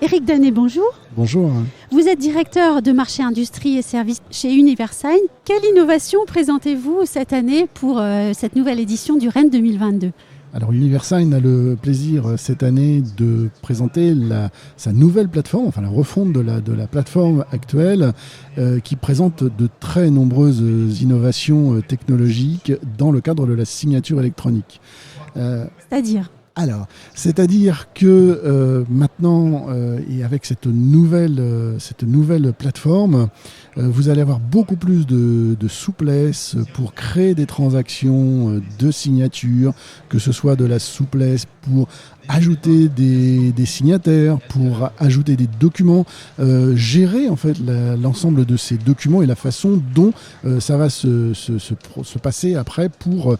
Éric Danet, bonjour. Bonjour. Vous êtes directeur de marché industrie et services chez Universign. Quelle innovation présentez-vous cette année pour cette nouvelle édition du Rennes 2022 ? Alors Universign a le plaisir cette année de présenter sa nouvelle plateforme, enfin la refonte de la plateforme actuelle qui présente de très nombreuses innovations technologiques dans le cadre de la signature électronique. C'est-à-dire que maintenant, et avec cette nouvelle plateforme, vous allez avoir beaucoup plus de souplesse pour créer des transactions de signature, que ce soit de la souplesse pour ajouter des signataires, pour ajouter des documents, gérer en fait l'ensemble de ces documents et la façon dont ça va se passer après pour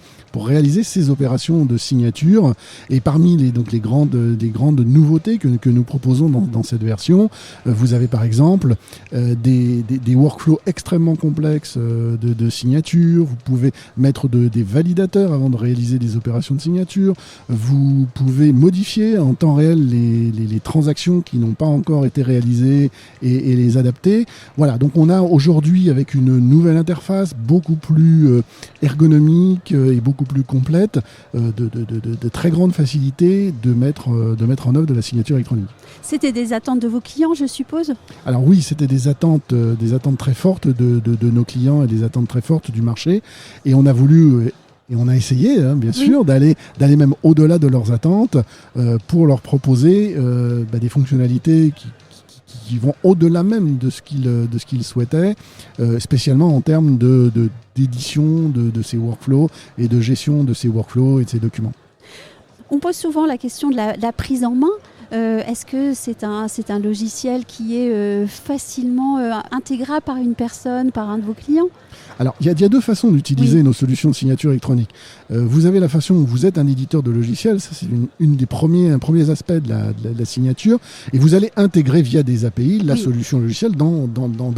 réaliser ces opérations de signature. Et parmi les grandes nouveautés que nous proposons dans cette version, vous avez par exemple des workflows extrêmement complexes de signature. Vous pouvez mettre des validateurs avant de réaliser des opérations de signature. Vous pouvez modifier en temps réel les transactions qui n'ont pas encore été réalisées et les adapter. Voilà, donc on a aujourd'hui, avec une nouvelle interface beaucoup plus ergonomique et beaucoup plus complète, de très grande facilité de mettre en œuvre de la signature électronique. C'était des attentes de vos clients, je suppose ? Alors oui, c'était des attentes très fortes de nos clients et des attentes très fortes du marché. Et on a voulu... Et on a essayé, bien sûr, d'aller même au-delà de leurs attentes pour leur proposer des fonctionnalités qui vont au-delà même de ce qu'ils souhaitaient, spécialement en termes d'édition de ces workflows et de gestion de ces workflows et de ces documents. On pose souvent la question de la prise en main. Est-ce que c'est un logiciel qui est facilement intégrable par une personne, par un de vos clients ? Alors, il y a deux façons d'utiliser nos solutions de signature électronique. Vous avez la façon où vous êtes un éditeur de logiciels, ça c'est un premier aspect de la signature, et vous allez intégrer via des API la solution logicielle dans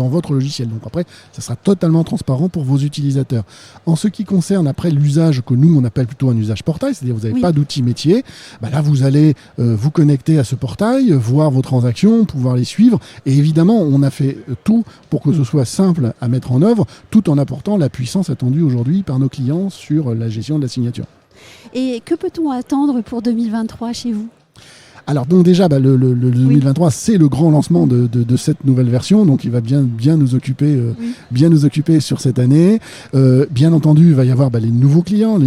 votre logiciel. Donc après, ça sera totalement transparent pour vos utilisateurs. En ce qui concerne après l'usage que nous on appelle plutôt un usage portail, c'est-à-dire vous n'avez pas d'outil métier, là vous allez vous connecter à ce portail, voir vos transactions, pouvoir les suivre, et évidemment on a fait tout pour que ce soit simple à mettre en œuvre, tout en apportant la puissance attendue aujourd'hui par nos clients sur la gestion de la signature. Et que peut-on attendre pour 2023 chez vous ? Alors donc déjà, le 2023, c'est le grand lancement de cette nouvelle version, donc il va bien nous occuper sur cette année. Bien entendu, il va y avoir les nouveaux clients,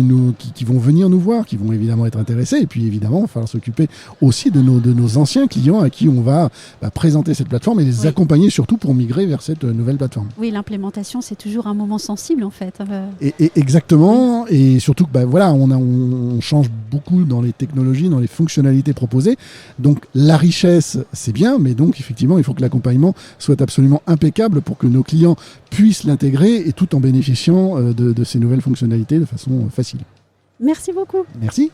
qui vont venir nous voir, qui vont évidemment être intéressés, et puis évidemment, il va falloir s'occuper aussi de nos anciens clients à qui on va présenter cette plateforme et les accompagner surtout pour migrer vers cette nouvelle plateforme. Oui, l'implémentation, c'est toujours un moment sensible en fait. Et exactement, et surtout que on change beaucoup dans les technologies, dans les fonctionnalités proposées. Donc la richesse, c'est bien, mais donc effectivement, il faut que l'accompagnement soit absolument impeccable pour que nos clients puissent l'intégrer et tout en bénéficiant de ces nouvelles fonctionnalités de façon facile. Merci beaucoup. Merci.